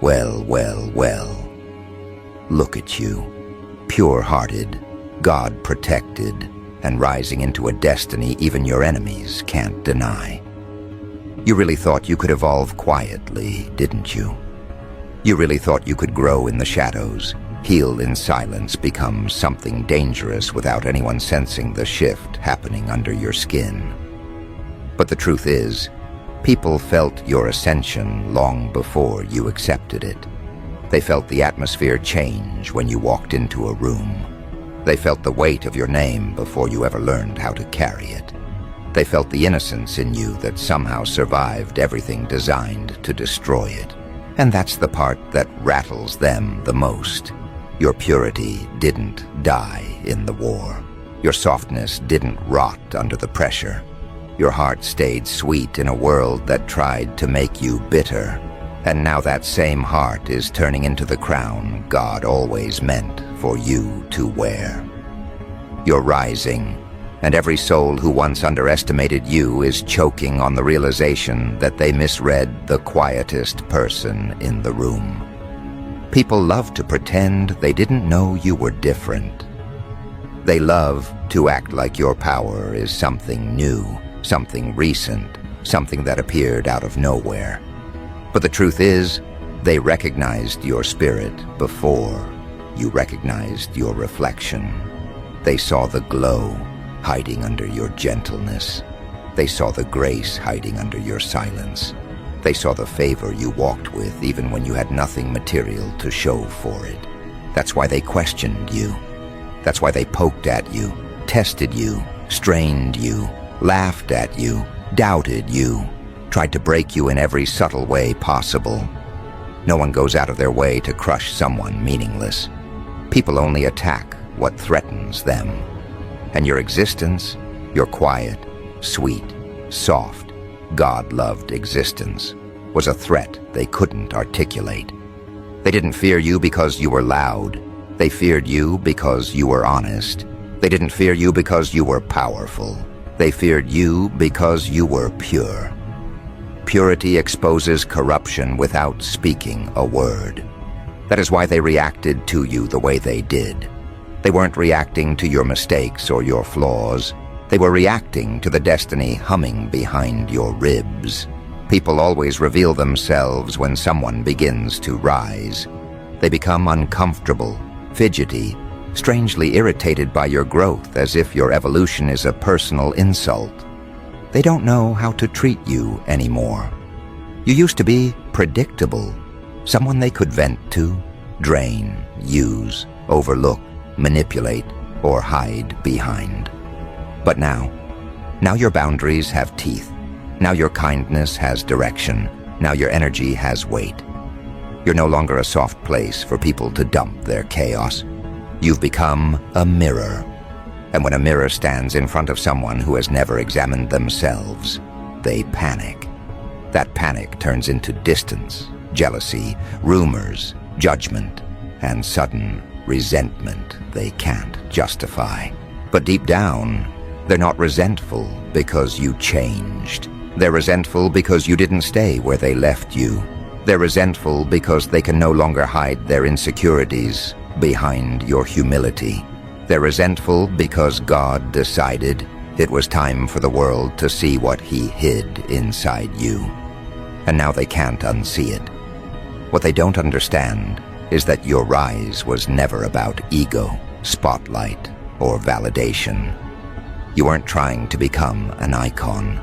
Well, well, well. Look at you, pure-hearted, God-protected, and rising into a destiny even your enemies can't deny. You really thought you could evolve quietly, didn't you? You really thought you could grow in the shadows, heal in silence, become something dangerous without anyone sensing the shift happening under your skin. But the truth is, people felt your ascension long before you accepted it. They felt the atmosphere change when you walked into a room. They felt the weight of your name before you ever learned how to carry it. They felt the innocence in you that somehow survived everything designed to destroy it. And that's the part that rattles them the most. Your purity didn't die in the war. Your softness didn't rot under the pressure. Your heart stayed sweet in a world that tried to make you bitter. And now that same heart is turning into the crown God always meant for you to wear. You're rising, and every soul who once underestimated you is choking on the realization that they misread the quietest person in the room. People love to pretend they didn't know you were different. They love to act like your power is something new, something recent, something that appeared out of nowhere. But the truth is, they recognized your spirit before you recognized your reflection. They saw the glow hiding under your gentleness. They saw the grace hiding under your silence. They saw the favor you walked with even when you had nothing material to show for it. That's why they questioned you. That's why they poked at you, tested you, strained you, laughed at you, doubted you, tried to break you in every subtle way possible. No one goes out of their way to crush someone meaningless. People only attack what threatens them. And your existence, your quiet, sweet, soft, God-loved existence, was a threat they couldn't articulate. They didn't fear you because you were loud. They feared you because you were honest. They didn't fear you because you were powerful. They feared you because you were pure. Purity exposes corruption without speaking a word. That is why they reacted to you the way they did. They weren't reacting to your mistakes or your flaws. They were reacting to the destiny humming behind your ribs. People always reveal themselves when someone begins to rise. They become uncomfortable, fidgety, strangely irritated by your growth, as if your evolution is a personal insult. They don't know how to treat you anymore. You used to be predictable, someone they could vent to, drain, use, overlook, manipulate, or hide behind. But now your boundaries have teeth. Now your kindness has direction. Now your energy has weight. You're no longer a soft place for people to dump their chaos. You've become a mirror. And when a mirror stands in front of someone who has never examined themselves, they panic. That panic turns into distance, jealousy, rumors, judgment, and sudden resentment they can't justify. But deep down, they're not resentful because you changed. They're resentful because you didn't stay where they left you. They're resentful because they can no longer hide their insecurities behind your humility. They're resentful because God decided it was time for the world to see what He hid inside you. And now they can't unsee it. What they don't understand is that your rise was never about ego, spotlight, or validation. You weren't trying to become an icon.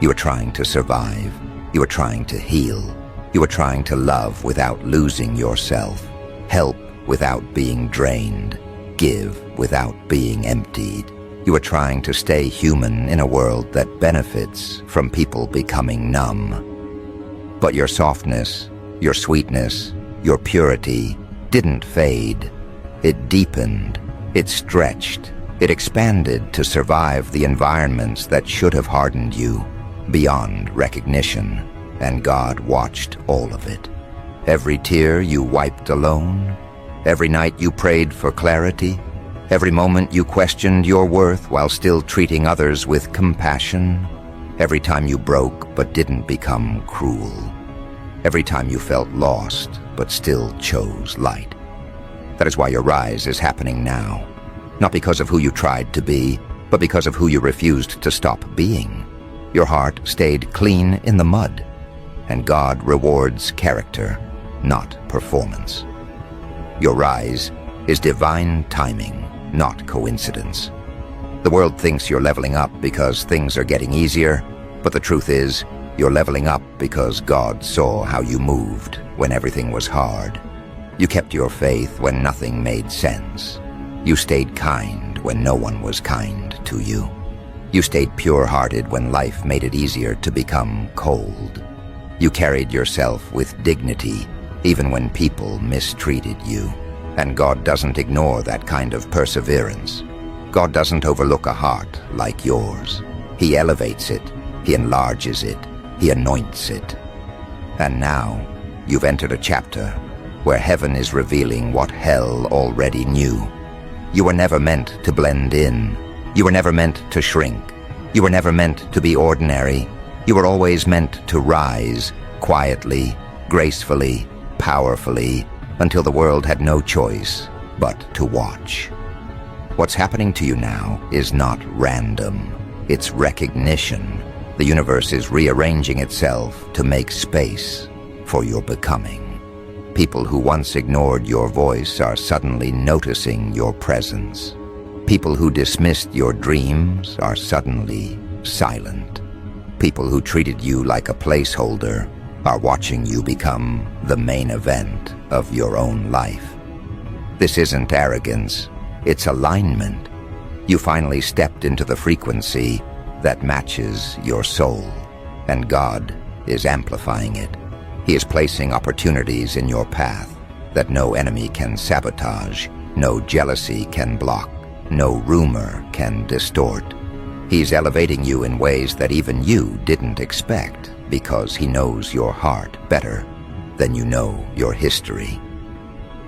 You were trying to survive. You were trying to heal. You were trying to love without losing yourself, help without being drained, give without being emptied. You are trying to stay human in a world that benefits from people becoming numb. But your softness, your sweetness, your purity didn't fade. It deepened, it stretched, it expanded to survive the environments that should have hardened you beyond recognition, and God watched all of it. Every tear you wiped alone, every night you prayed for clarity, every moment you questioned your worth while still treating others with compassion, every time you broke but didn't become cruel. every time you felt lost but still chose light. That is why your rise is happening now, not because of who you tried to be, but because of who you refused to stop being. Your heart stayed clean in the mud, and God rewards character, not performance. Your rise is divine timing, not coincidence. The world thinks you're leveling up because things are getting easier, but the truth is, you're leveling up because God saw how you moved when everything was hard. You kept your faith when nothing made sense. You stayed kind when no one was kind to you. You stayed pure-hearted when life made it easier to become cold. You carried yourself with dignity even when people mistreated you. And God doesn't ignore that kind of perseverance. God doesn't overlook a heart like yours. He elevates it, He enlarges it, He anoints it. And now, you've entered a chapter where heaven is revealing what hell already knew. You were never meant to blend in. You were never meant to shrink. You were never meant to be ordinary. You were always meant to rise, quietly, gracefully, powerfully, until the world had no choice but to watch. What's happening to you now is not random. It's recognition. The universe is rearranging itself to make space for your becoming. People who once ignored your voice are suddenly noticing your presence. People who dismissed your dreams are suddenly silent. People who treated you like a placeholder are watching you become the main event of your own life. This isn't arrogance, it's alignment. You finally stepped into the frequency that matches your soul, and God is amplifying it. He is placing opportunities in your path that no enemy can sabotage, no jealousy can block, no rumor can distort. He's elevating you in ways that even you didn't expect, because He knows your heart better than you know your history.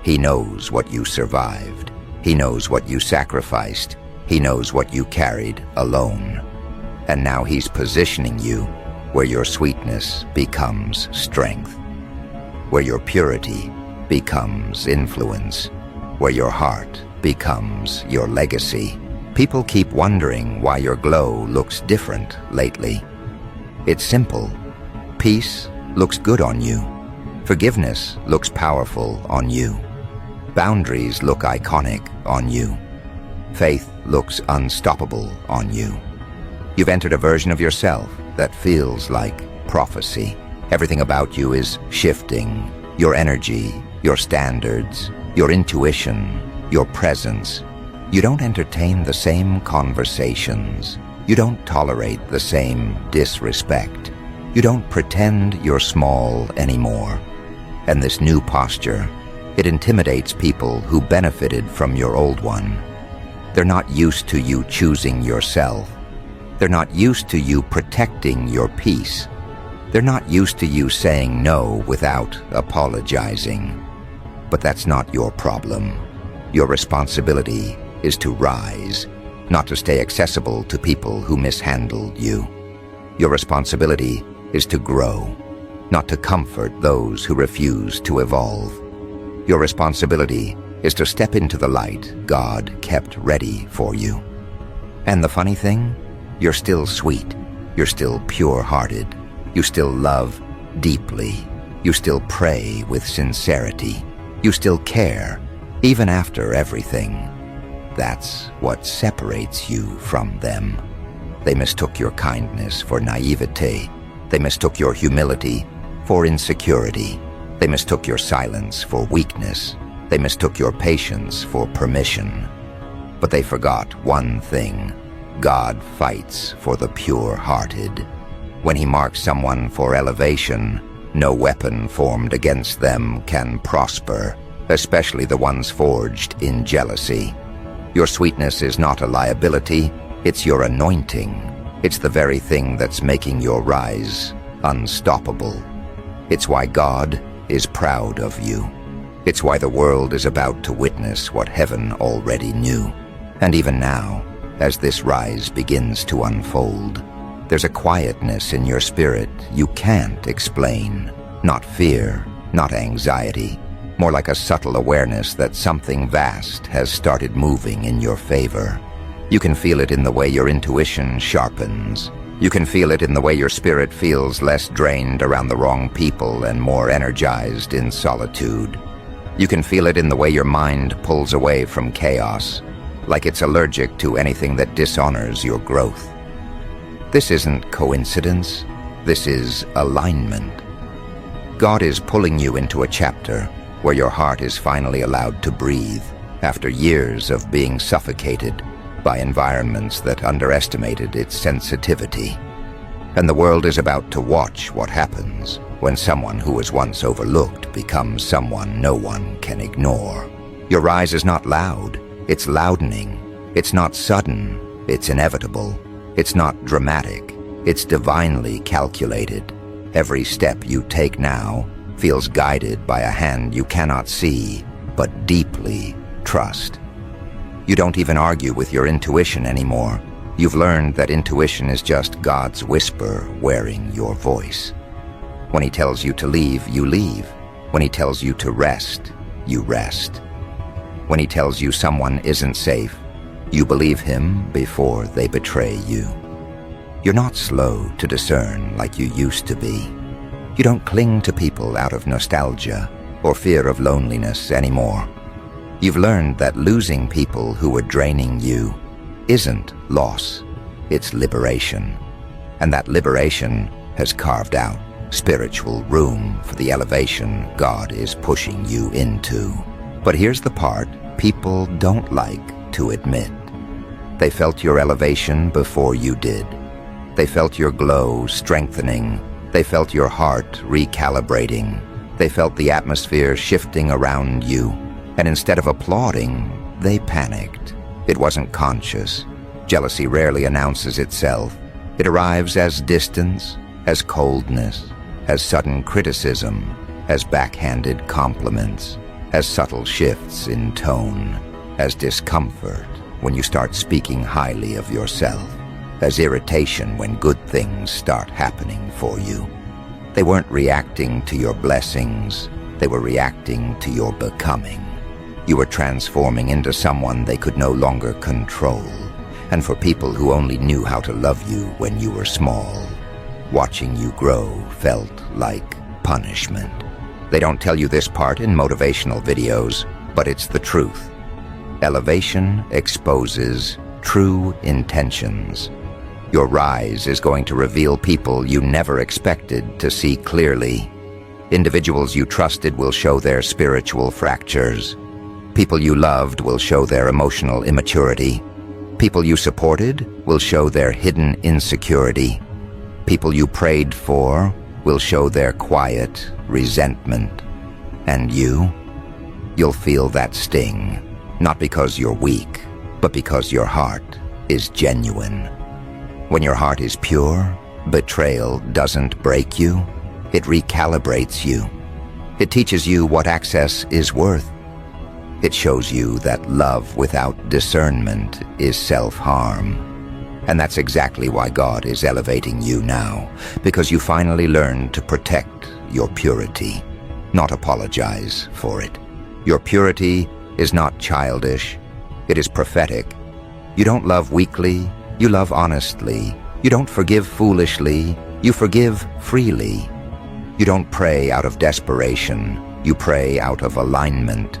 He knows what you survived. He knows what you sacrificed. He knows what you carried alone. And now He's positioning you where your sweetness becomes strength, where your purity becomes influence, where your heart becomes your legacy. People keep wondering why your glow looks different lately. It's simple. Peace looks good on you. Forgiveness looks powerful on you. Boundaries look iconic on you. Faith looks unstoppable on you. You've entered a version of yourself that feels like prophecy. Everything about you is shifting. Your energy, your standards, your intuition, your presence. You don't entertain the same conversations. You don't tolerate the same disrespect. You don't pretend you're small anymore. And this new posture, it intimidates people who benefited from your old one. They're not used to you choosing yourself. They're not used to you protecting your peace. They're not used to you saying no without apologizing. But that's not your problem. Your responsibility is to rise, not to stay accessible to people who mishandled you. Your responsibility is to grow, not to comfort those who refuse to evolve. Your responsibility is to step into the light God kept ready for you. And the funny thing? You're still sweet. You're still pure-hearted. You still love deeply. You still pray with sincerity. You still care, even after everything. That's what separates you from them. They mistook your kindness for naivete. They mistook your humility for insecurity. They mistook your silence for weakness. They mistook your patience for permission. But they forgot one thing. God fights for the pure-hearted. When He marks someone for elevation, no weapon formed against them can prosper, especially the ones forged in jealousy. Your sweetness is not a liability, it's your anointing. It's the very thing that's making your rise unstoppable. It's why God is proud of you. It's why the world is about to witness what heaven already knew. And even now, as this rise begins to unfold, there's a quietness in your spirit you can't explain. Not fear, not anxiety, more like a subtle awareness that something vast has started moving in your favor. You can feel it in the way your intuition sharpens. You can feel it in the way your spirit feels less drained around the wrong people and more energized in solitude. You can feel it in the way your mind pulls away from chaos, like it's allergic to anything that dishonors your growth. This isn't coincidence. This is alignment. God is pulling you into a chapter where your heart is finally allowed to breathe after years of being suffocated by environments that underestimated its sensitivity. And the world is about to watch what happens when someone who was once overlooked becomes someone no one can ignore. Your rise is not loud, it's loudening. It's not sudden, it's inevitable. It's not dramatic, it's divinely calculated. Every step you take now feels guided by a hand you cannot see, but deeply trust. You don't even argue with your intuition anymore. You've learned that intuition is just God's whisper wearing your voice. When He tells you to leave, you leave. When He tells you to rest, you rest. When He tells you someone isn't safe, you believe Him before they betray you. You're not slow to discern like you used to be. You don't cling to people out of nostalgia or fear of loneliness anymore. You've learned that losing people who were draining you isn't loss, it's liberation. And that liberation has carved out spiritual room for the elevation God is pushing you into. But here's the part people don't like to admit. They felt your elevation before you did. They felt your glow strengthening. They felt your heart recalibrating. They felt the atmosphere shifting around you. And instead of applauding, they panicked. It wasn't conscious. Jealousy rarely announces itself. It arrives as distance, as coldness, as sudden criticism, as backhanded compliments, as subtle shifts in tone, as discomfort when you start speaking highly of yourself, as irritation when good things start happening for you. They weren't reacting to your blessings, they were reacting to your becoming. You were transforming into someone they could no longer control. And for people who only knew how to love you when you were small, watching you grow felt like punishment. They don't tell you this part in motivational videos, but it's the truth. Elevation exposes true intentions. Your rise is going to reveal people you never expected to see clearly. Individuals you trusted will show their spiritual fractures. People you loved will show their emotional immaturity. People you supported will show their hidden insecurity. People you prayed for will show their quiet resentment. And you'll feel that sting, not because you're weak, but because your heart is genuine. When your heart is pure, betrayal doesn't break you, it recalibrates you. It teaches you what access is worth. It shows you that love without discernment is self-harm. And that's exactly why God is elevating you now, because you finally learned to protect your purity, not apologize for it. Your purity is not childish, it is prophetic. You don't love weakly, you love honestly. You don't forgive foolishly, you forgive freely. You don't pray out of desperation, you pray out of alignment.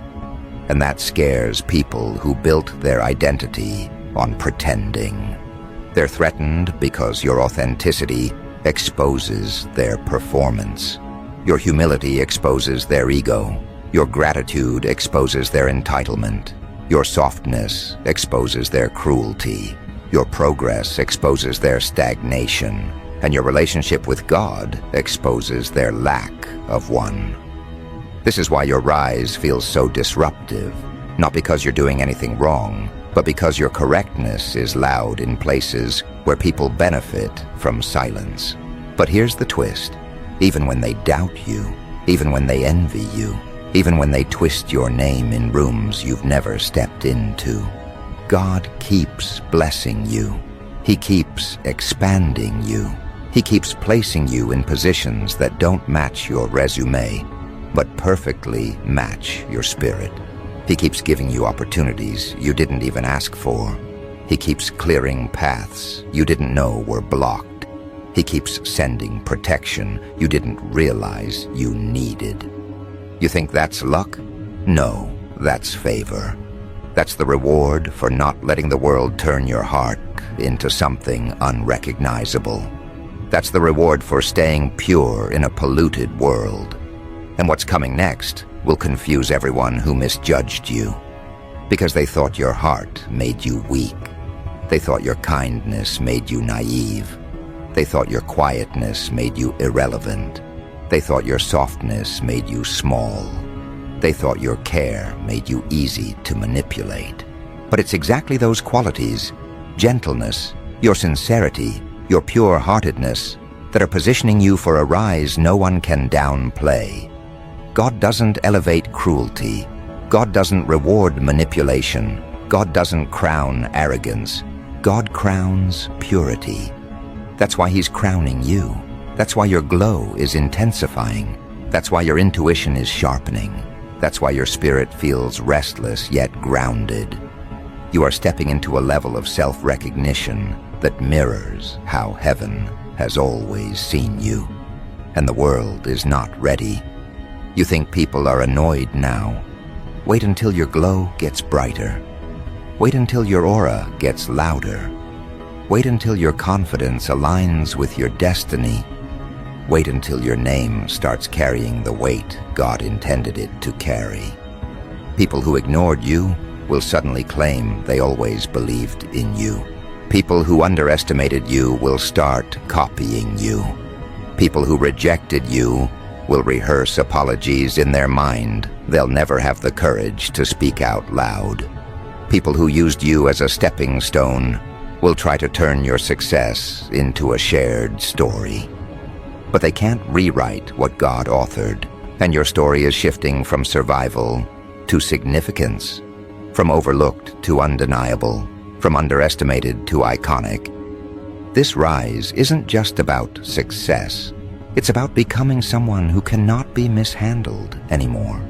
And that scares people who built their identity on pretending. They're threatened because your authenticity exposes their performance. Your humility exposes their ego. Your gratitude exposes their entitlement. Your softness exposes their cruelty. Your progress exposes their stagnation. And your relationship with God exposes their lack of one. This is why your rise feels so disruptive, not because you're doing anything wrong, but because your correctness is loud in places where people benefit from silence. But here's the twist. Even when they doubt you, even when they envy you, even when they twist your name in rooms you've never stepped into, God keeps blessing you. He keeps expanding you. He keeps placing you in positions that don't match your resume, but perfectly match your spirit. He keeps giving you opportunities you didn't even ask for. He keeps clearing paths you didn't know were blocked. He keeps sending protection you didn't realize you needed. You think that's luck? No, that's favor. That's the reward for not letting the world turn your heart into something unrecognizable. That's the reward for staying pure in a polluted world. And what's coming next will confuse everyone who misjudged you, because they thought your heart made you weak. They thought your kindness made you naive. They thought your quietness made you irrelevant. They thought your softness made you small. They thought your care made you easy to manipulate. But it's exactly those qualities, gentleness, your sincerity, your pure-heartedness, that are positioning you for a rise no one can downplay. God doesn't elevate cruelty. God doesn't reward manipulation. God doesn't crown arrogance. God crowns purity. That's why He's crowning you. That's why your glow is intensifying. That's why your intuition is sharpening. That's why your spirit feels restless yet grounded. You are stepping into a level of self-recognition that mirrors how heaven has always seen you. And the world is not ready. You think people are annoyed now. Wait until your glow gets brighter. Wait until your aura gets louder. Wait until your confidence aligns with your destiny. Wait until your name starts carrying the weight God intended it to carry. People who ignored you will suddenly claim they always believed in you. People who underestimated you will start copying you. People who rejected you will rehearse apologies in their mind. They'll never have the courage to speak out loud. People who used you as a stepping stone will try to turn your success into a shared story. But they can't rewrite what God authored, and your story is shifting from survival to significance, from overlooked to undeniable, from underestimated to iconic. This rise isn't just about success. It's about becoming someone who cannot be mishandled anymore.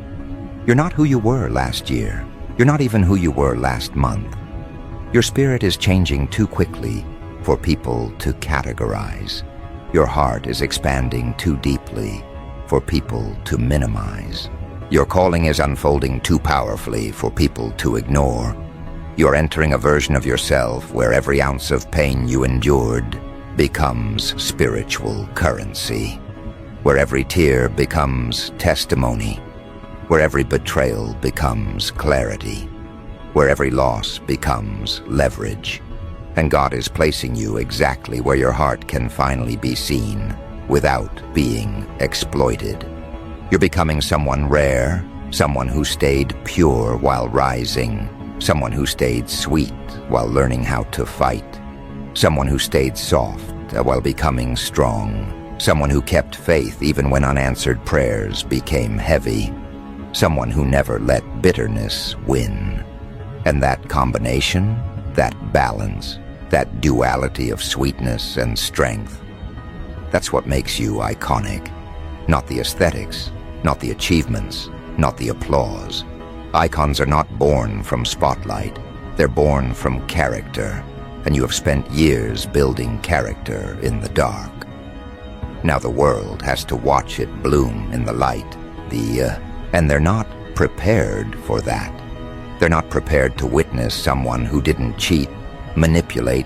You're not who you were last year. You're not even who you were last month. Your spirit is changing too quickly for people to categorize. Your heart is expanding too deeply for people to minimize. Your calling is unfolding too powerfully for people to ignore. You're entering a version of yourself where every ounce of pain you endured becomes spiritual currency, where every tear becomes testimony, where every betrayal becomes clarity, where every loss becomes leverage. And God is placing you exactly where your heart can finally be seen without being exploited. You're becoming someone rare, someone who stayed pure while rising, someone who stayed sweet while learning how to fight, someone who stayed soft while becoming strong, someone who kept faith even when unanswered prayers became heavy, someone who never let bitterness win. And that combination, that balance, that duality of sweetness and strength, that's what makes you iconic. Not the aesthetics, not the achievements, not the applause. Icons are not born from spotlight. They're born from character, and you have spent years building character in the dark. Now the world has to watch it bloom in the light, and they're not prepared for that. They're not prepared to witness someone who didn't cheat, manipulate,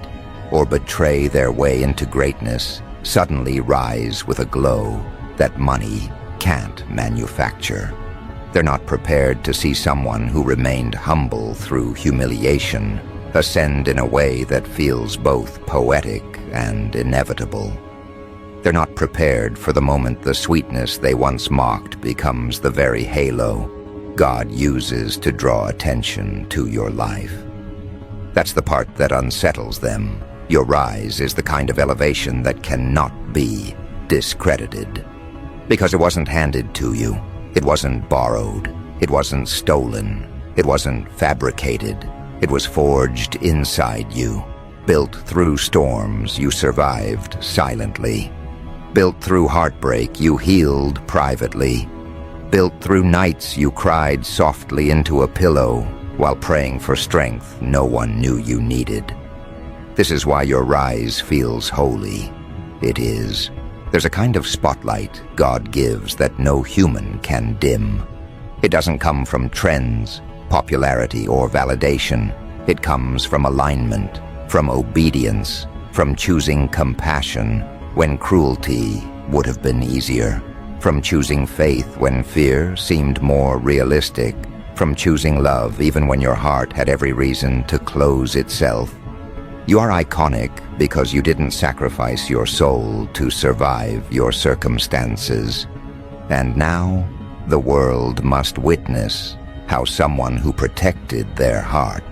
or betray their way into greatness suddenly rise with a glow that money can't manufacture. They're not prepared to see someone who remained humble through humiliation ascend in a way that feels both poetic and inevitable. They're not prepared for the moment the sweetness they once mocked becomes the very halo God uses to draw attention to your life. That's the part that unsettles them. Your rise is the kind of elevation that cannot be discredited. Because it wasn't handed to you. It wasn't borrowed. It wasn't stolen. It wasn't fabricated. It was forged inside you. Built through storms, you survived silently. Built through heartbreak, you healed privately. Built through nights, you cried softly into a pillow while praying for strength no one knew you needed. This is why your rise feels holy. It is. There's a kind of spotlight God gives that no human can dim. It doesn't come from trends, popularity, or validation. It comes from alignment, from obedience, from choosing compassion when cruelty would have been easier, from choosing faith when fear seemed more realistic, from choosing love even when your heart had every reason to close itself. You are iconic because you didn't sacrifice your soul to survive your circumstances. And now, the world must witness how someone who protected their heart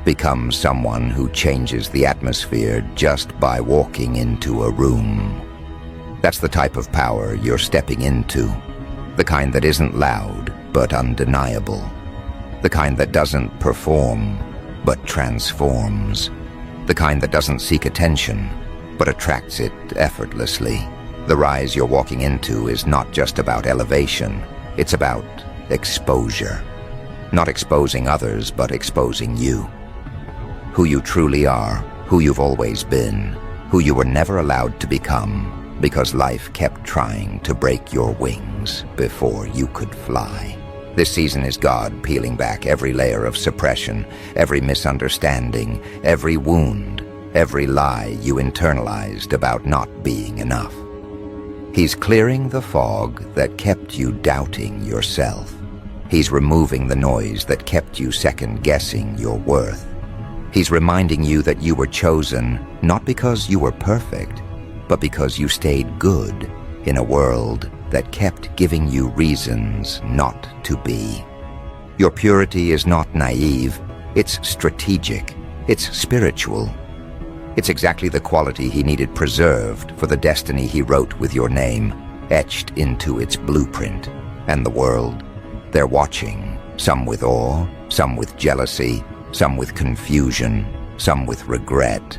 becomes someone who changes the atmosphere just by walking into a room. That's the type of power you're stepping into, the kind that isn't loud but undeniable, the kind that doesn't perform but transforms, the kind that doesn't seek attention but attracts it effortlessly. The rise you're walking into is not just about elevation, it's about exposure. Not exposing others, but exposing you. Who you truly are, who you've always been, who you were never allowed to become because life kept trying to break your wings before you could fly. This season is God peeling back every layer of suppression, every misunderstanding, every wound, every lie you internalized about not being enough. He's clearing the fog that kept you doubting yourself. He's removing the noise that kept you second-guessing your worth. He's reminding you that you were chosen not because you were perfect, but because you stayed good in a world that kept giving you reasons not to be. Your purity is not naive, it's strategic, it's spiritual. It's exactly the quality he needed preserved for the destiny he wrote with your name, etched into its blueprint. And the world, they're watching, some with awe, some with jealousy, some with confusion, some with regret.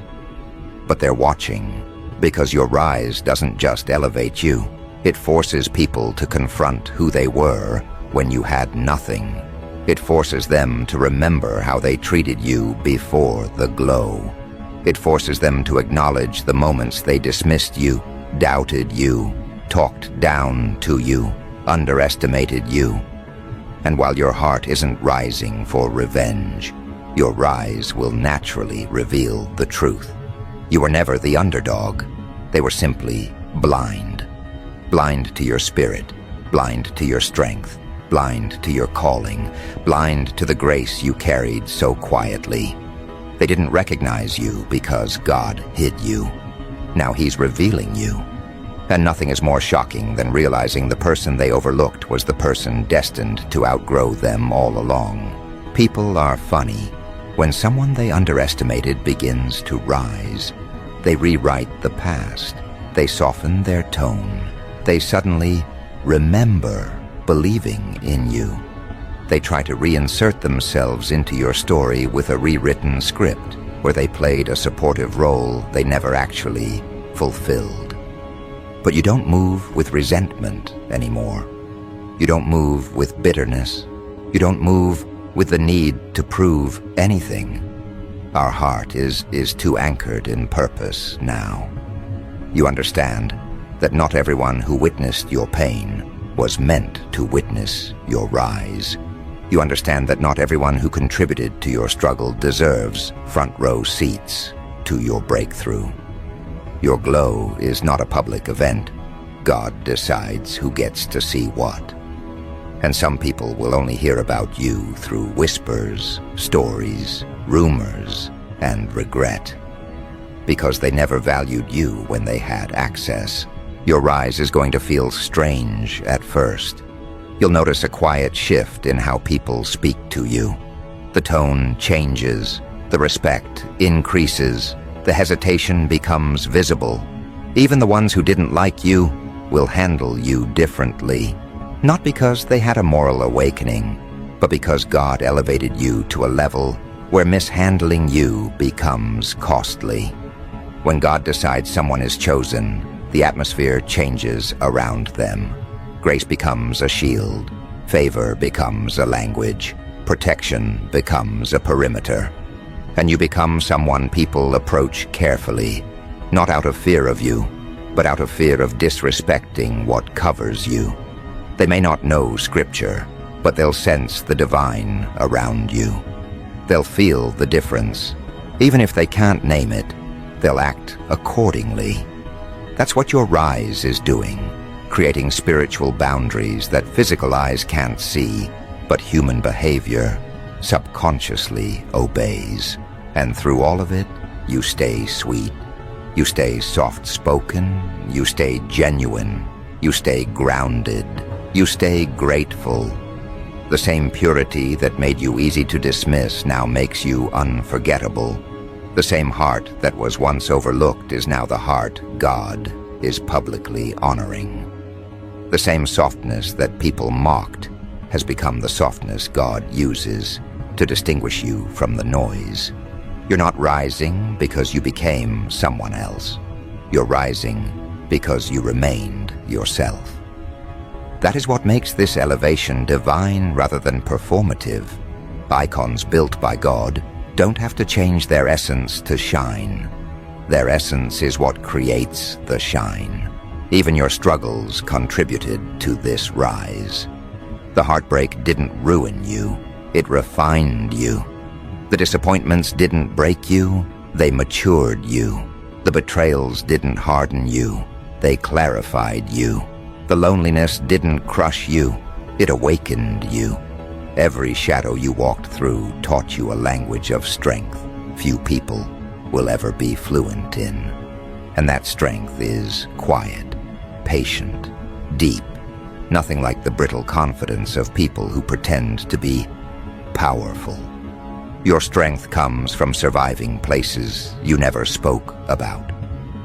But they're watching because your rise doesn't just elevate you. It forces people to confront who they were when you had nothing. It forces them to remember how they treated you before the glow. It forces them to acknowledge the moments they dismissed you, doubted you, talked down to you, underestimated you. And while your heart isn't rising for revenge, your rise will naturally reveal the truth. You were never the underdog. They were simply blind. Blind to your spirit, blind to your strength, blind to your calling, blind to the grace you carried so quietly. They didn't recognize you because God hid you. Now He's revealing you. And nothing is more shocking than realizing the person they overlooked was the person destined to outgrow them all along. People are funny. When someone they underestimated begins to rise, they rewrite the past. They soften their tone. They suddenly remember believing in you. They try to reinsert themselves into your story with a rewritten script where they played a supportive role they never actually fulfilled. But you don't move with resentment anymore. You don't move with bitterness. You don't move with the need to prove anything. Our heart is too anchored in purpose now. You understand that not everyone who witnessed your pain was meant to witness your rise. You understand that not everyone who contributed to your struggle deserves front-row seats to your breakthrough. Your glow is not a public event. God decides who gets to see what. And some people will only hear about you through whispers, stories, rumors, and regret. Because they never valued you when they had access. Your rise is going to feel strange at first. You'll notice a quiet shift in how people speak to you. The tone changes, the respect increases, the hesitation becomes visible. Even the ones who didn't like you will handle you differently. Not because they had a moral awakening, but because God elevated you to a level where mishandling you becomes costly. When God decides someone is chosen, the atmosphere changes around them. Grace becomes a shield, favor becomes a language, protection becomes a perimeter. And you become someone people approach carefully, not out of fear of you, but out of fear of disrespecting what covers you. They may not know Scripture, but they'll sense the divine around you. They'll feel the difference. Even if they can't name it, they'll act accordingly. That's what your rise is doing, creating spiritual boundaries that physical eyes can't see, but human behavior subconsciously obeys. And through all of it, you stay sweet. You stay soft-spoken. You stay genuine. You stay grounded. You stay grateful. The same purity that made you easy to dismiss now makes you unforgettable. The same heart that was once overlooked is now the heart God is publicly honoring. The same softness that people mocked has become the softness God uses to distinguish you from the noise. You're not rising because you became someone else. You're rising because you remained yourself. That is what makes this elevation divine rather than performative. Icons built by God don't have to change their essence to shine. Their essence is what creates the shine. Even your struggles contributed to this rise. The heartbreak didn't ruin you, it refined you. The disappointments didn't break you, they matured you. The betrayals didn't harden you, they clarified you. The loneliness didn't crush you, it awakened you. Every shadow you walked through taught you a language of strength few people will ever be fluent in. And that strength is quiet, patient, deep, nothing like the brittle confidence of people who pretend to be powerful. Your strength comes from surviving places you never spoke about.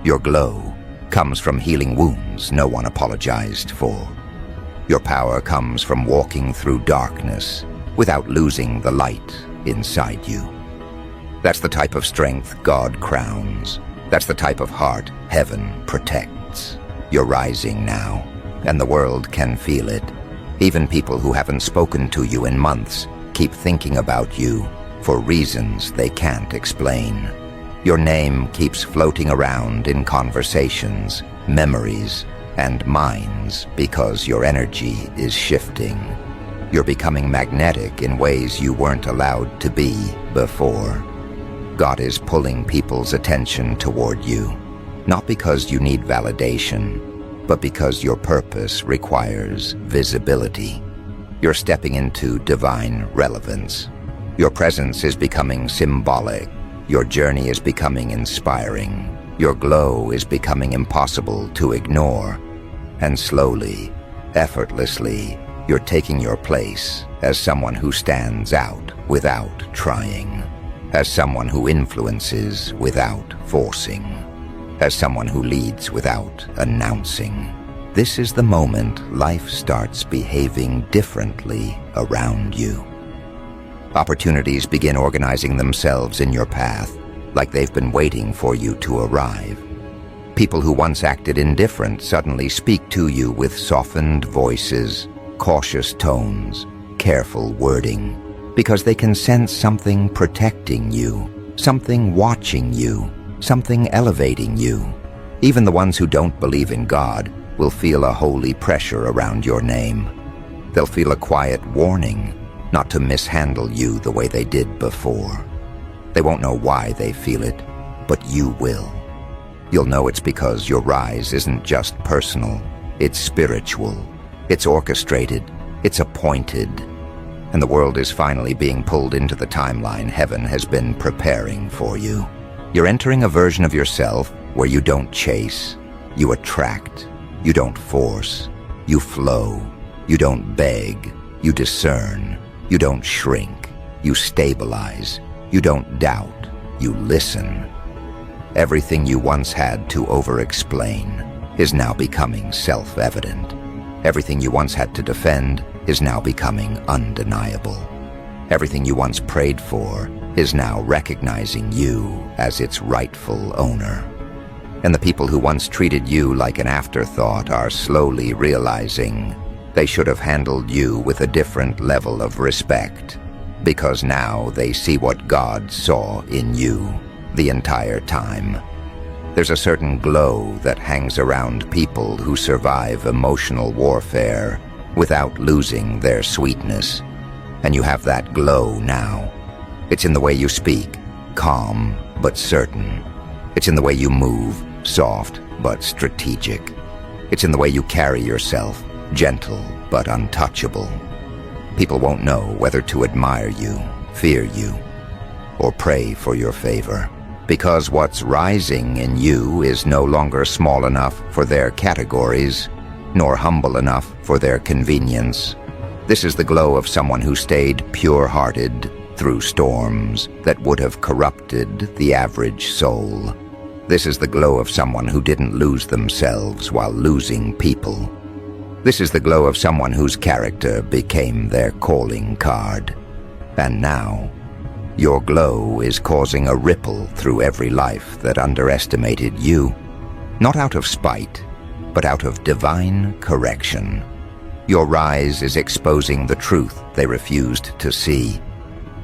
Your glow comes from healing wounds no one apologized for. Your power comes from walking through darkness without losing the light inside you. That's the type of strength God crowns. That's the type of heart heaven protects. You're rising now, and the world can feel it. Even people who haven't spoken to you in months keep thinking about you for reasons they can't explain. Your name keeps floating around in conversations, memories, and minds because your energy is shifting. You're becoming magnetic in ways you weren't allowed to be before. God is pulling people's attention toward you, not because you need validation, but because your purpose requires visibility. You're stepping into divine relevance. Your presence is becoming symbolic. Your journey is becoming inspiring. Your glow is becoming impossible to ignore. And slowly, effortlessly, you're taking your place as someone who stands out without trying, as someone who influences without forcing, as someone who leads without announcing. This is the moment life starts behaving differently around you. Opportunities begin organizing themselves in your path, like they've been waiting for you to arrive. People who once acted indifferent suddenly speak to you with softened voices, cautious tones, careful wording, because they can sense something protecting you, something watching you, something elevating you. Even the ones who don't believe in God will feel a holy pressure around your name. They'll feel a quiet warning not to mishandle you the way they did before. They won't know why they feel it, but you will. You'll know it's because your rise isn't just personal, it's spiritual, it's orchestrated, it's appointed, and the world is finally being pulled into the timeline heaven has been preparing for you. You're entering a version of yourself where you don't chase, you attract, you don't force, you flow, you don't beg, you discern, you don't shrink, you stabilize, you don't doubt, you listen. Everything you once had to over-explain is now becoming self-evident. Everything you once had to defend is now becoming undeniable. Everything you once prayed for is now recognizing you as its rightful owner. And the people who once treated you like an afterthought are slowly realizing they should have handled you with a different level of respect, because now they see what God saw in you the entire time. There's a certain glow that hangs around people who survive emotional warfare without losing their sweetness. And you have that glow now. It's in the way you speak, calm but certain. It's in the way you move, soft but strategic. It's in the way you carry yourself, gentle but untouchable. People won't know whether to admire you, fear you, or pray for your favor, because what's rising in you is no longer small enough for their categories, nor humble enough for their convenience. This is the glow of someone who stayed pure-hearted through storms that would have corrupted the average soul. This is the glow of someone who didn't lose themselves while losing people. This is the glow of someone whose character became their calling card. And now, your glow is causing a ripple through every life that underestimated you, not out of spite, but out of divine correction. Your rise is exposing the truth they refused to see,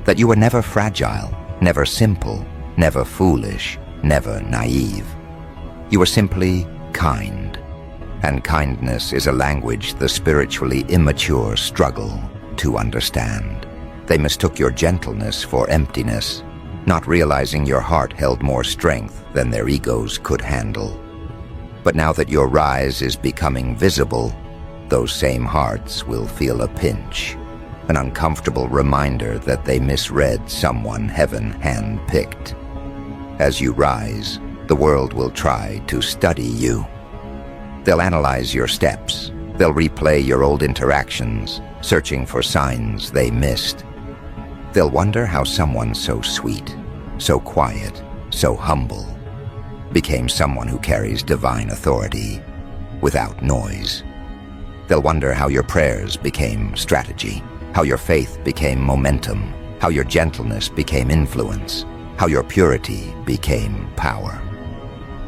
that you were never fragile, never simple, never foolish, never naive. You were simply kind, and kindness is a language the spiritually immature struggle to understand. They mistook your gentleness for emptiness, not realizing your heart held more strength than their egos could handle. But now that your rise is becoming visible, those same hearts will feel a pinch, an uncomfortable reminder that they misread someone heaven hand-picked. As you rise, the world will try to study you. They'll analyze your steps. They'll replay your old interactions, searching for signs they missed. They'll wonder how someone so sweet, so quiet, so humble, became someone who carries divine authority without noise. They'll wonder how your prayers became strategy, how your faith became momentum, how your gentleness became influence, how your purity became power.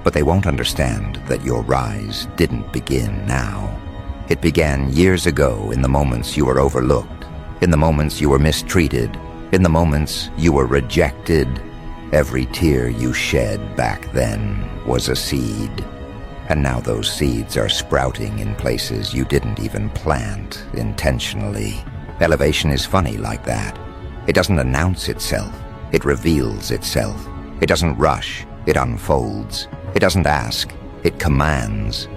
But they won't understand that your rise didn't begin now. It began years ago in the moments you were overlooked, in the moments you were mistreated, in the moments you were rejected. Every tear you shed back then was a seed. And now those seeds are sprouting in places you didn't even plant intentionally. Elevation is funny like that. It doesn't announce itself. It reveals itself. It doesn't rush. It unfolds. It doesn't ask. It commands.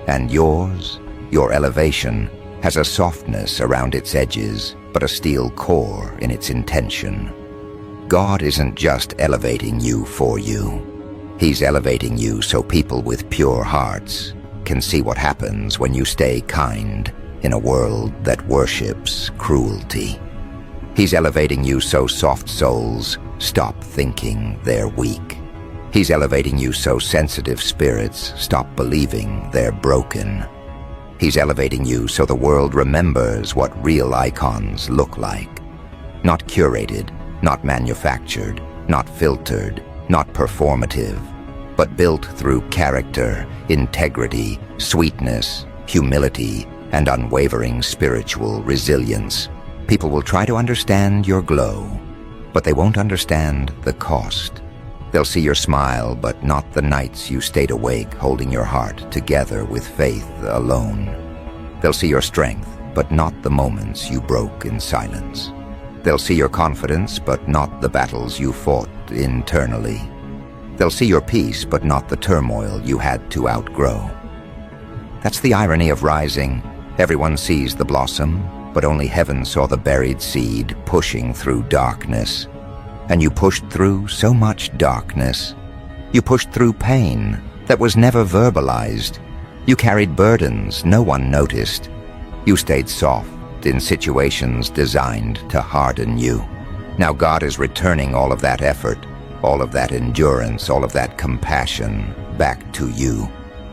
And yours, your elevation, has a softness around its edges, but a steel core in its intention. God isn't just elevating you for you. He's elevating you so people with pure hearts can see what happens when you stay kind in a world that worships cruelty. He's elevating you so soft souls stop thinking they're weak. He's elevating you so sensitive spirits stop believing they're broken. He's elevating you so the world remembers what real icons look like. Not curated, not manufactured, not filtered, not performative, but built through character, integrity, sweetness, humility, and unwavering spiritual resilience. People will try to understand your glow, but they won't understand the cost. They'll see your smile, but not the nights you stayed awake holding your heart together with faith alone. They'll see your strength, but not the moments you broke in silence. They'll see your confidence, but not the battles you fought internally. They'll see your peace, but not the turmoil you had to outgrow. That's the irony of rising. Everyone sees the blossom, but only heaven saw the buried seed pushing through darkness. And you pushed through so much darkness. You pushed through pain that was never verbalized. You carried burdens no one noticed. You stayed soft in situations designed to harden you. Now God is returning all of that effort, all of that endurance, all of that compassion back to you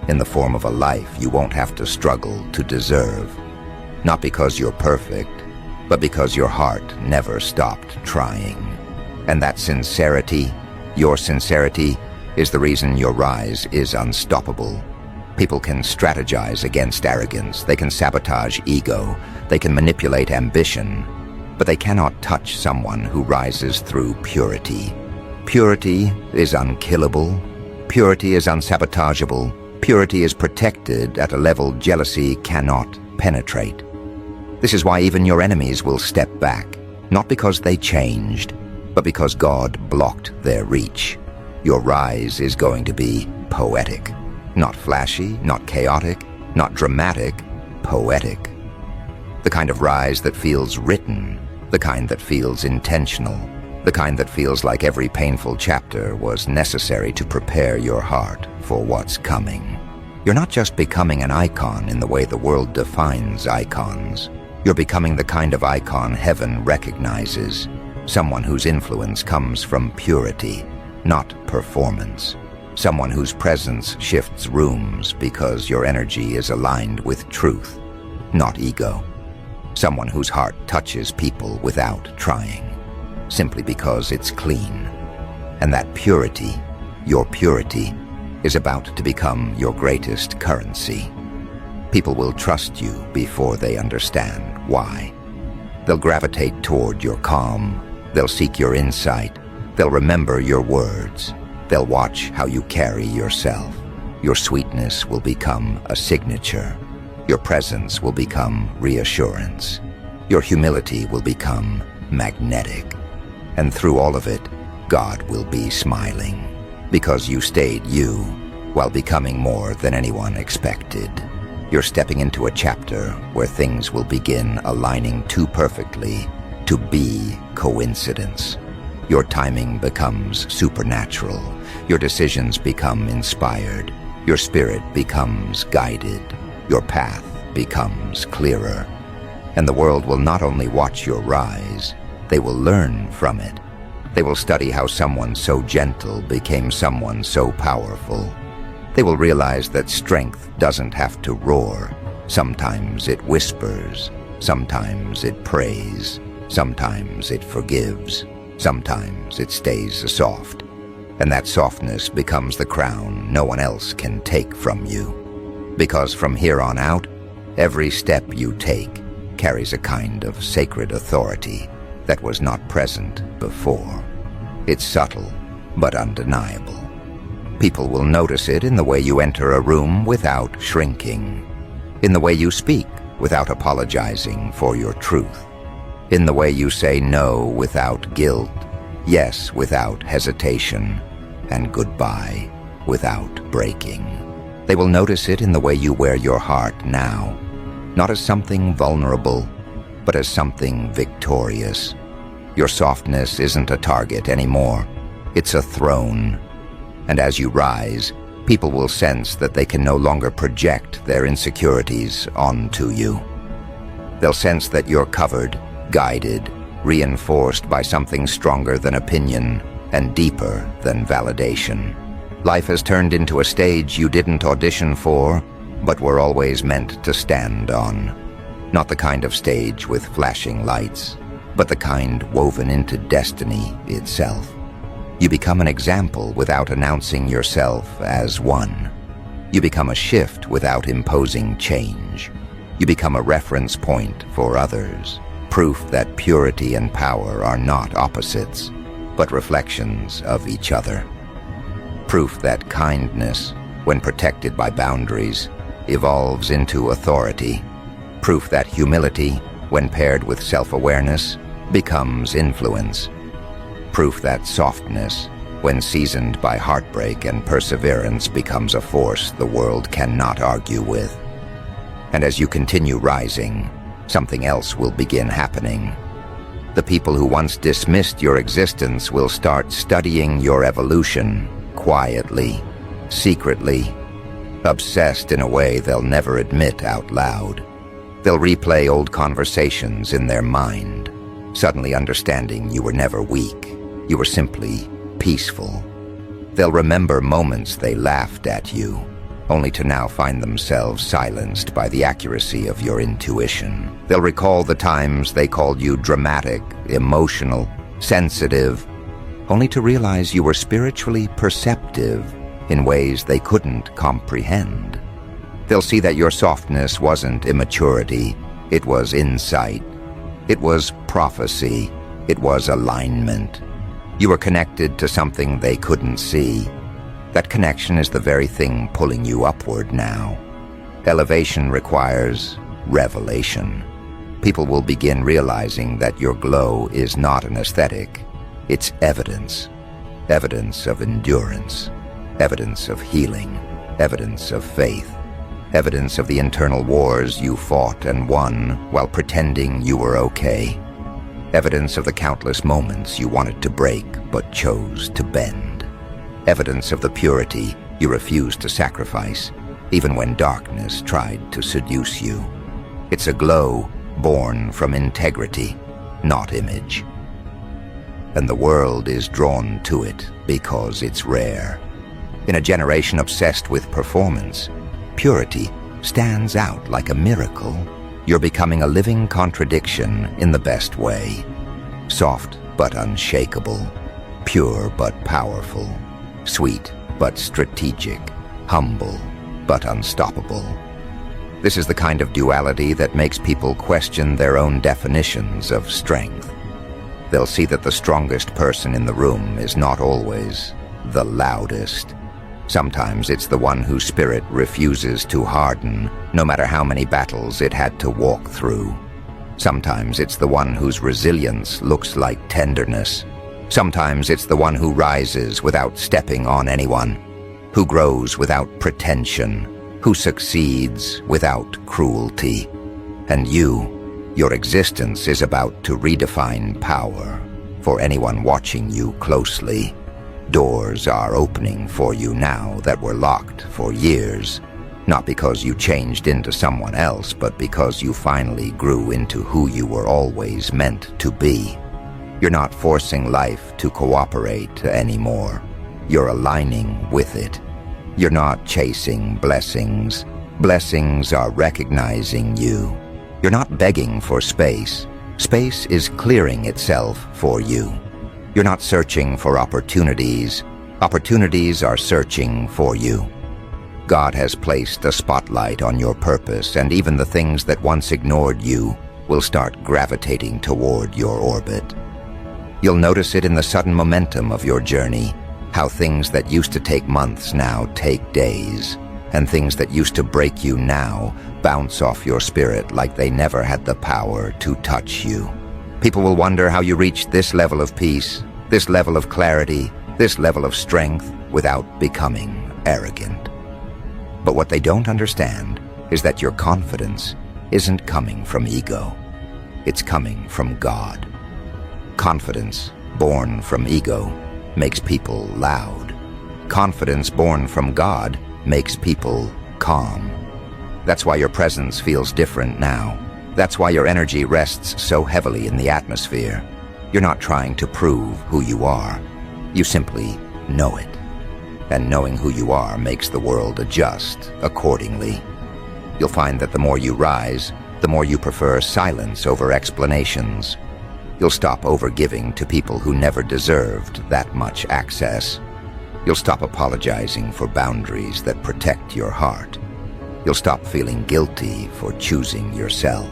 in the form of a life you won't have to struggle to deserve. Not because you're perfect, but because your heart never stopped trying. And that sincerity, your sincerity, is the reason your rise is unstoppable. People can strategize against arrogance, they can sabotage ego, they can manipulate ambition, but they cannot touch someone who rises through purity. Purity is unkillable, purity is unsabotageable, purity is protected at a level jealousy cannot penetrate. This is why even your enemies will step back, not because they changed, but because God blocked their reach. Your rise is going to be poetic. Not flashy, not chaotic, not dramatic, poetic. The kind of rise that feels written, the kind that feels intentional, the kind that feels like every painful chapter was necessary to prepare your heart for what's coming. You're not just becoming an icon in the way the world defines icons. You're becoming the kind of icon heaven recognizes, someone whose influence comes from purity, not performance. Someone whose presence shifts rooms because your energy is aligned with truth, not ego. Someone whose heart touches people without trying, simply because it's clean. And that purity, your purity, is about to become your greatest currency. People will trust you before they understand why. They'll gravitate toward your calm. They'll seek your insight. They'll remember your words. They'll watch how you carry yourself. Your sweetness will become a signature. Your presence will become reassurance. Your humility will become magnetic. And through all of it, God will be smiling, because you stayed you while becoming more than anyone expected. You're stepping into a chapter where things will begin aligning too perfectly to be coincidence. Your timing becomes supernatural. Your decisions become inspired. Your spirit becomes guided. Your path becomes clearer. And the world will not only watch your rise, they will learn from it. They will study how someone so gentle became someone so powerful. They will realize that strength doesn't have to roar. Sometimes it whispers. Sometimes it prays. Sometimes it forgives. Sometimes it stays soft. And that softness becomes the crown no one else can take from you. Because from here on out, every step you take carries a kind of sacred authority that was not present before. It's subtle, but undeniable. People will notice it in the way you enter a room without shrinking, in the way you speak without apologizing for your truth, in the way you say no without guilt, yes without hesitation, and goodbye without breaking. They will notice it in the way you wear your heart now, not as something vulnerable, but as something victorious. Your softness isn't a target anymore. It's a throne. And as you rise, people will sense that they can no longer project their insecurities onto you. They'll sense that you're covered, guided, reinforced by something stronger than opinion and deeper than validation. Life has turned into a stage you didn't audition for, but were always meant to stand on. Not the kind of stage with flashing lights, but the kind woven into destiny itself. You become an example without announcing yourself as one. You become a shift without imposing change. You become a reference point for others, proof that purity and power are not opposites, but reflections of each other. Proof that kindness, when protected by boundaries, evolves into authority. Proof that humility, when paired with self-awareness, becomes influence. Proof that softness, when seasoned by heartbreak and perseverance, becomes a force the world cannot argue with. And as you continue rising, something else will begin happening. The people who once dismissed your existence will start studying your evolution, quietly, secretly, obsessed in a way they'll never admit out loud. They'll replay old conversations in their mind, suddenly understanding you were never weak, you were simply peaceful. They'll remember moments they laughed at you, only to now find themselves silenced by the accuracy of your intuition. They'll recall the times they called you dramatic, emotional, sensitive, only to realize you were spiritually perceptive in ways they couldn't comprehend. They'll see that your softness wasn't immaturity, it was insight. It was prophecy. It was alignment. You were connected to something they couldn't see. That connection is the very thing pulling you upward now. Elevation requires revelation. People will begin realizing that your glow is not an aesthetic. It's evidence. Evidence of endurance. Evidence of healing. Evidence of faith. Evidence of the internal wars you fought and won while pretending you were okay. Evidence of the countless moments you wanted to break but chose to bend. Evidence of the purity you refused to sacrifice, even when darkness tried to seduce you. It's a glow born from integrity, not image. And the world is drawn to it because it's rare. In a generation obsessed with performance, purity stands out like a miracle. You're becoming a living contradiction in the best way. Soft but unshakable. Pure but powerful. Sweet but strategic. Humble but unstoppable. This is the kind of duality that makes people question their own definitions of strength. They'll see that the strongest person in the room is not always the loudest. Sometimes it's the one whose spirit refuses to harden, no matter how many battles it had to walk through. Sometimes it's the one whose resilience looks like tenderness. Sometimes it's the one who rises without stepping on anyone, who grows without pretension, who succeeds without cruelty. And your existence is about to redefine power for anyone watching you closely. Doors are opening for you now that were locked for years, not because you changed into someone else, but because you finally grew into who you were always meant to be. You're not forcing life to cooperate anymore. You're aligning with it. You're not chasing blessings. Blessings are recognizing you. You're not begging for space. Space is clearing itself for you. You're not searching for opportunities. Opportunities are searching for you. God has placed a spotlight on your purpose, and even the things that once ignored you will start gravitating toward your orbit. You'll notice it in the sudden momentum of your journey, how things that used to take months now take days, and things that used to break you now bounce off your spirit like they never had the power to touch you. People will wonder how you reached this level of peace, this level of clarity, this level of strength without becoming arrogant. But what they don't understand is that your confidence isn't coming from ego. It's coming from God. Confidence born from ego makes people loud. Confidence born from God makes people calm. That's why your presence feels different now. That's why your energy rests so heavily in the atmosphere. You're not trying to prove who you are. You simply know it. And knowing who you are makes the world adjust accordingly. You'll find that the more you rise, the more you prefer silence over explanations. You'll stop overgiving to people who never deserved that much access. You'll stop apologizing for boundaries that protect your heart. You'll stop feeling guilty for choosing yourself.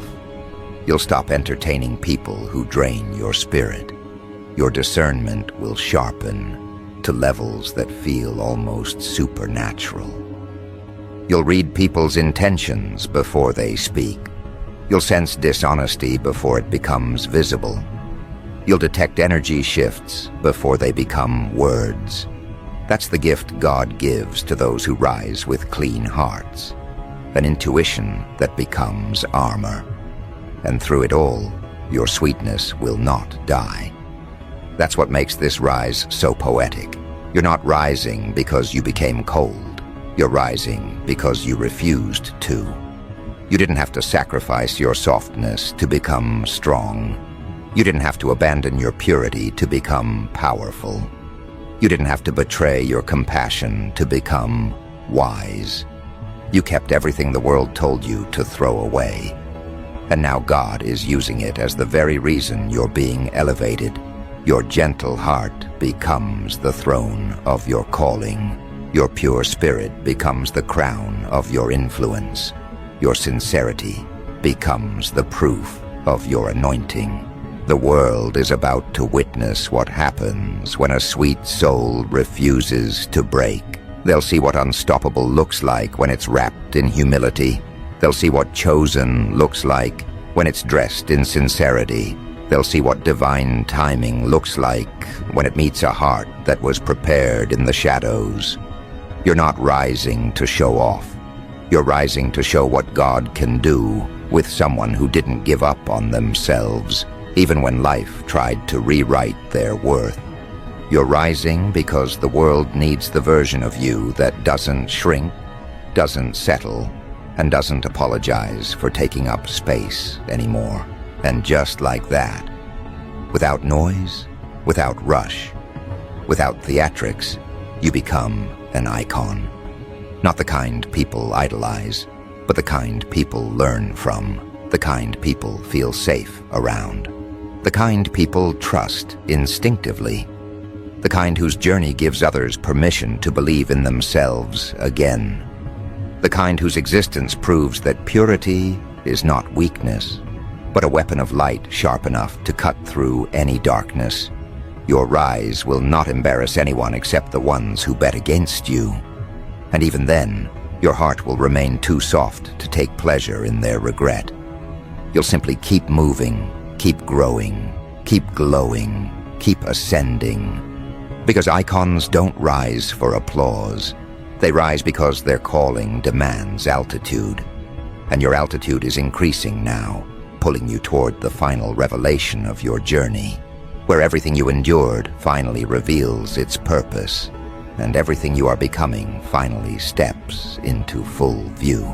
You'll stop entertaining people who drain your spirit. Your discernment will sharpen to levels that feel almost supernatural. You'll read people's intentions before they speak. You'll sense dishonesty before it becomes visible. You'll detect energy shifts before they become words. That's the gift God gives to those who rise with clean hearts. An intuition that becomes armor. And through it all, your sweetness will not die. That's what makes this rise so poetic. You're not rising because you became cold. You're rising because you refused to. You didn't have to sacrifice your softness to become strong. You didn't have to abandon your purity to become powerful. You didn't have to betray your compassion to become wise. You kept everything the world told you to throw away. And now God is using it as the very reason you're being elevated. Your gentle heart becomes the throne of your calling. Your pure spirit becomes the crown of your influence. Your sincerity becomes the proof of your anointing. The world is about to witness what happens when a sweet soul refuses to break. They'll see what unstoppable looks like when it's wrapped in humility. They'll see what chosen looks like when it's dressed in sincerity. They'll see what divine timing looks like when it meets a heart that was prepared in the shadows. You're not rising to show off. You're rising to show what God can do with someone who didn't give up on themselves, even when life tried to rewrite their worth. You're rising because the world needs the version of you that doesn't shrink, doesn't settle, and doesn't apologize for taking up space anymore. And just like that, without noise, without rush, without theatrics, you become an icon. Not the kind people idolize, but the kind people learn from, the kind people feel safe around, the kind people trust instinctively, the kind whose journey gives others permission to believe in themselves again, the kind whose existence proves that purity is not weakness, but a weapon of light sharp enough to cut through any darkness. Your rise will not embarrass anyone except the ones who bet against you. And even then, your heart will remain too soft to take pleasure in their regret. You'll simply keep moving, keep growing, keep glowing, keep ascending. Because icons don't rise for applause. They rise because their calling demands altitude. And your altitude is increasing now, pulling you toward the final revelation of your journey, where everything you endured finally reveals its purpose, and everything you are becoming finally steps into full view.